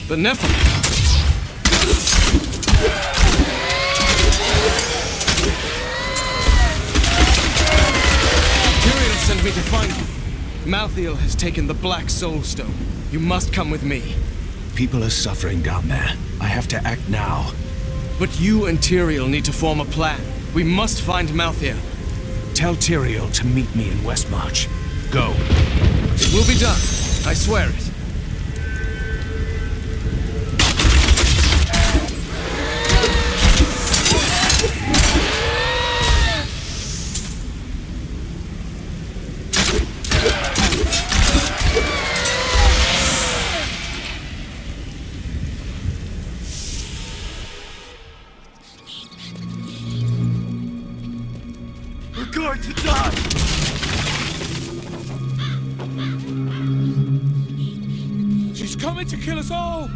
The Nephilim! Tyrael sent me to find you. Malthael has taken the Black Soul Stone. You must come with me. People are suffering down there. I have to act now. But you and Tyrael need to form a plan. We must find Malthael. Tell Tyrael to meet me in Westmarch. Go. It will be done. I swear it. We're going to die! She's coming to kill us all! No.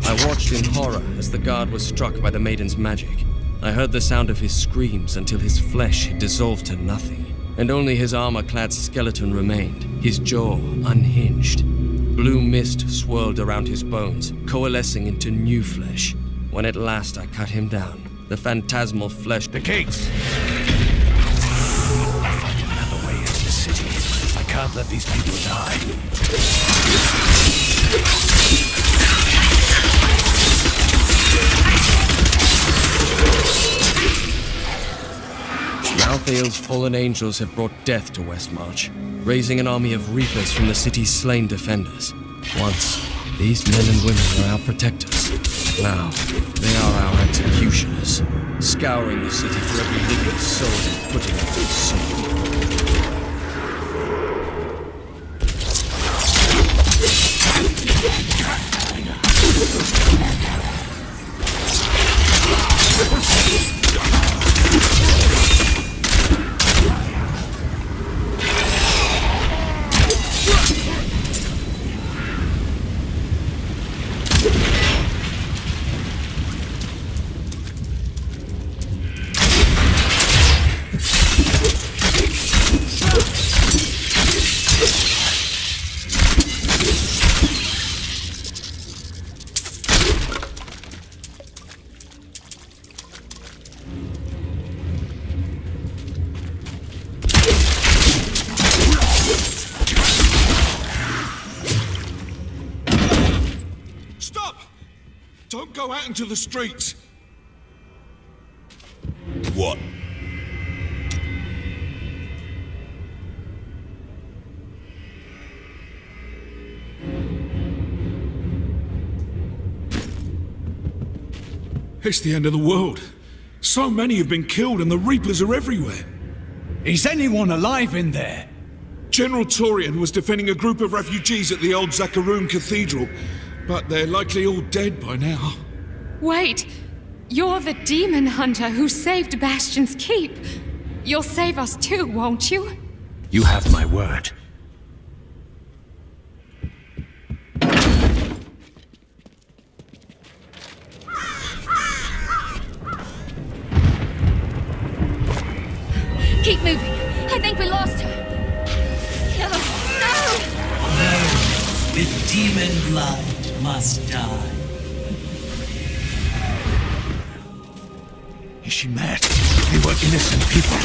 I watched in horror as the guard was struck by the maiden's magic. I heard the sound of his screams until his flesh had dissolved to nothing, and only his armor-clad skeleton remained, his jaw unhinged. Blue mist swirled around his bones, coalescing into new flesh. When at last I cut him down, the phantasmal flesh... The gates! I'll find another way into the city. I can't let these people die. Malthael's fallen angels have brought death to Westmarch, raising an army of reapers from the city's slain defenders. Once, these men and women were our protectors. Now, they are our executioners, scouring the city for every living soul and putting it to sword. Don't go out into the streets! What? It's the end of the world. So many have been killed and the Reapers are everywhere. Is anyone alive in there? General Torian was defending a group of refugees at the old Zakharoon Cathedral, but they're likely all dead by now. Wait! You're the demon hunter who saved Bastion's Keep. You'll save us too, won't you? You have my word. Keep moving. I think we lost her. No! No! The demon blood must die. Is she mad? They were innocent people.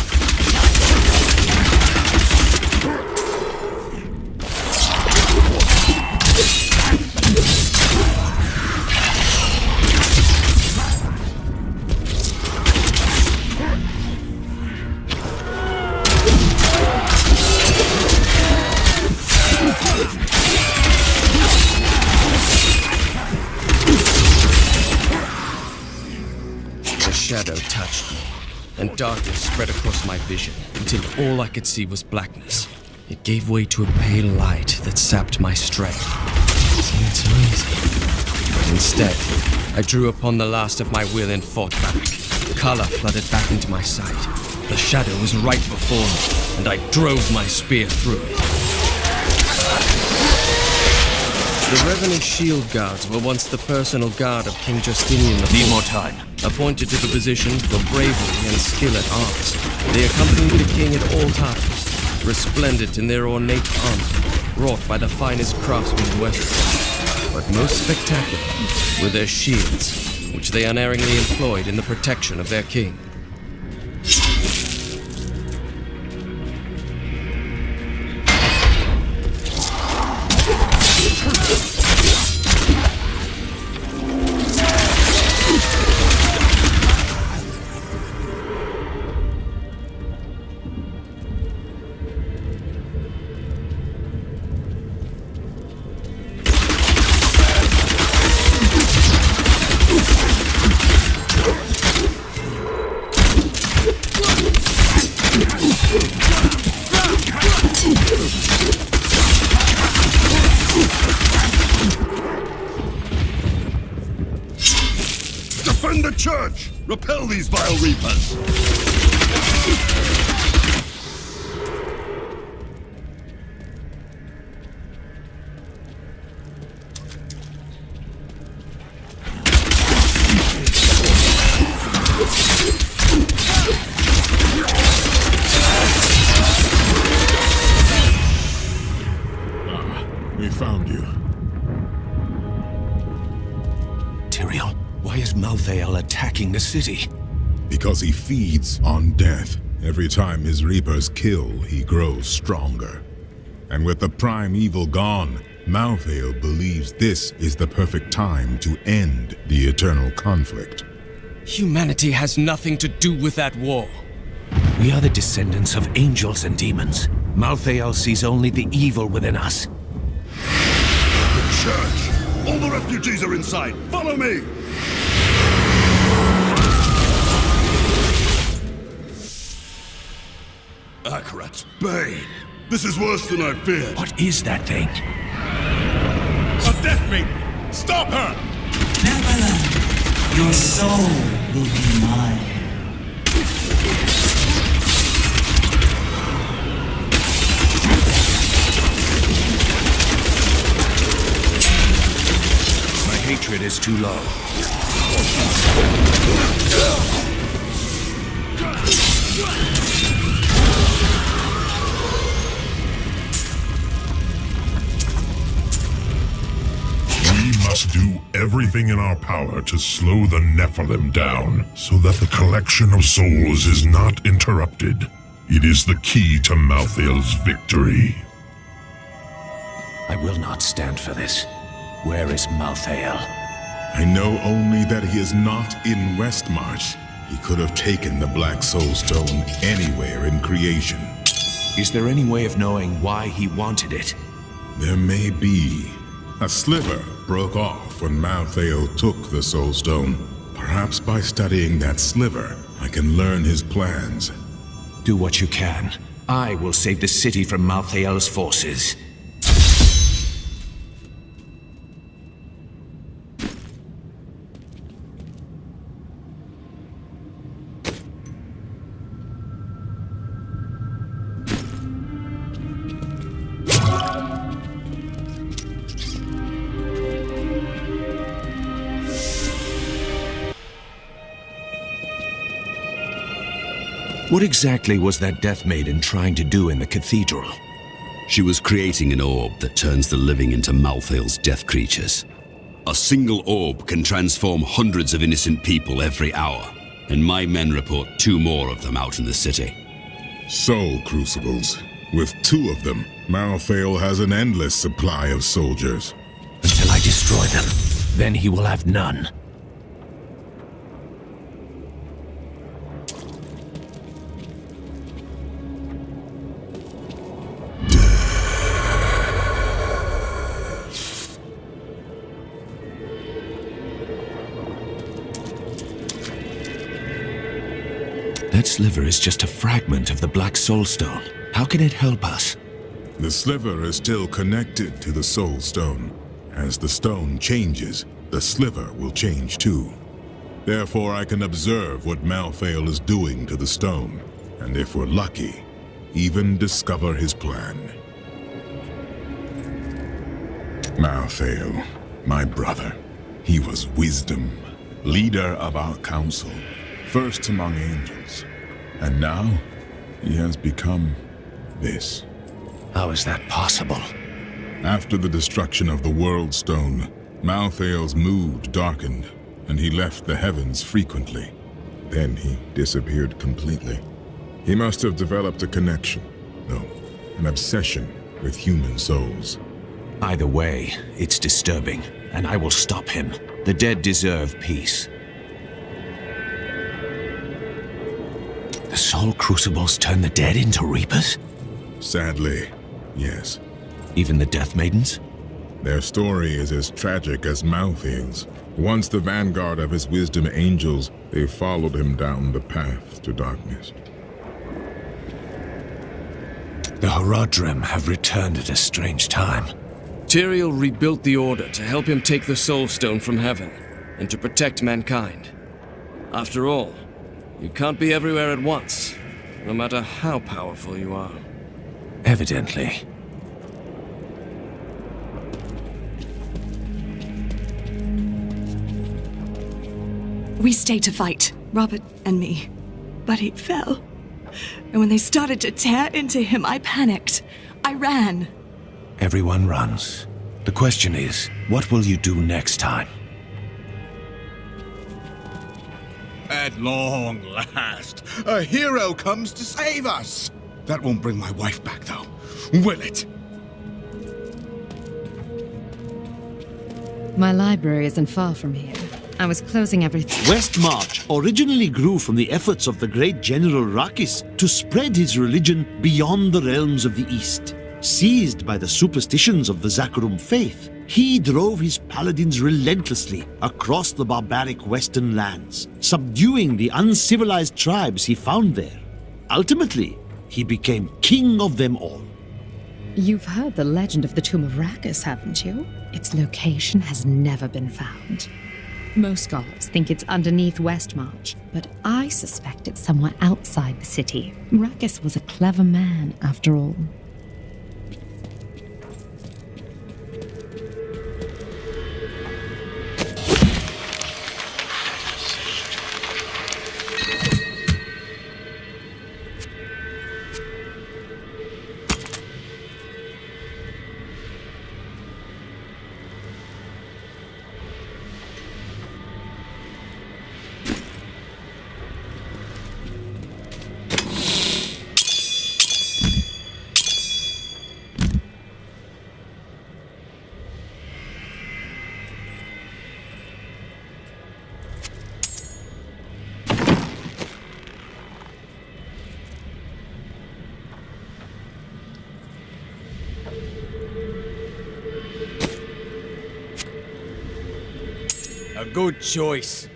Shadow touched me, and darkness spread across my vision until all I could see was blackness. It gave way to a pale light that sapped my strength. It seemed so easy. But instead, I drew upon the last of my will and fought back. Color flooded back into my sight. The shadow was right before me, and I drove my spear through it. The Revenant Shield Guards were once the personal guard of King Justinian IV. Need more time. Appointed to the position for bravery and skill at arms, they accompanied the king at all times, resplendent in their ornate armor, wrought by the finest craftsmen westward. But most spectacular were their shields, which they unerringly employed in the protection of their king. Defend the church! Repel these vile reapers! We found you. Tyrael, why is Malthael attacking the city? Because he feeds on death. Every time his reapers kill, he grows stronger. And with the prime evil gone, Malthael believes this is the perfect time to end the eternal conflict. Humanity has nothing to do with that war. We are the descendants of angels and demons. Malthael sees only the evil within us. The church! All the refugees are inside! Follow me! Akarat's bane! This is worse than I feared! What is that thing? A death maiden! Stop her! Neverland, your soul will be mine. My hatred is too low. We must do everything in our power to slow the Nephilim down, so that the collection of souls is not interrupted. It is the key to Malthael's victory. I will not stand for this. Where is Malthael? I know only that he is not in Westmarch. He could have taken the Black Soul Stone anywhere in creation. Is there any way of knowing why he wanted it? There may be. A sliver broke off when Malthael took the Soul Stone. Perhaps by studying that sliver, I can learn his plans. Do what you can. I will save the city from Malthael's forces. What exactly was that Death Maiden trying to do in the cathedral? She was creating an orb that turns the living into Malthael's death creatures. A single orb can transform hundreds of innocent people every hour, and my men report 2 more of them out in the city. Soul Crucibles. With 2 of them, Malthael has an endless supply of soldiers. Until I destroy them, then he will have none. That sliver is just a fragment of the Black Soul Stone. How can it help us? The sliver is still connected to the Soul Stone. As the stone changes, the sliver will change too. Therefore, I can observe what Malthael is doing to the stone, and if we're lucky, even discover his plan. Malthael, my brother, he was wisdom, leader of our council, first among angels. And now, he has become this. How is that possible? After the destruction of the World Stone, Malthael's mood darkened, and he left the heavens frequently. Then he disappeared completely. He must have developed a connection, no, an obsession with human souls. Either way, it's disturbing, and I will stop him. The dead deserve peace. The Soul Crucibles turn the dead into Reapers? Sadly, yes. Even the Death Maidens? Their story is as tragic as Malthael's. Once the vanguard of his wisdom angels, they followed him down the path to darkness. The Horadrim have returned at a strange time. Tyrael rebuilt the Order to help him take the Soul Stone from heaven, and to protect mankind. After all, you can't be everywhere at once, no matter how powerful you are. Evidently. We stayed to fight, Robert and me. But he fell. And when they started to tear into him, I panicked. I ran. Everyone runs. The question is, what will you do next time? At long last, a hero comes to save us. That won't bring my wife back, though, will it? My library isn't far from here. I was closing everything. Westmarch originally grew from the efforts of the great General Rakis to spread his religion beyond the realms of the East. Seized by the superstitions of the Zakarum faith, he drove his paladins relentlessly across the barbaric western lands, subduing the uncivilized tribes he found there. Ultimately, he became king of them all. You've heard the legend of the Tomb of Rakis, haven't you? Its location has never been found. Most scholars think it's underneath Westmarch, but I suspect it's somewhere outside the city. Rakis was a clever man, after all. A good choice.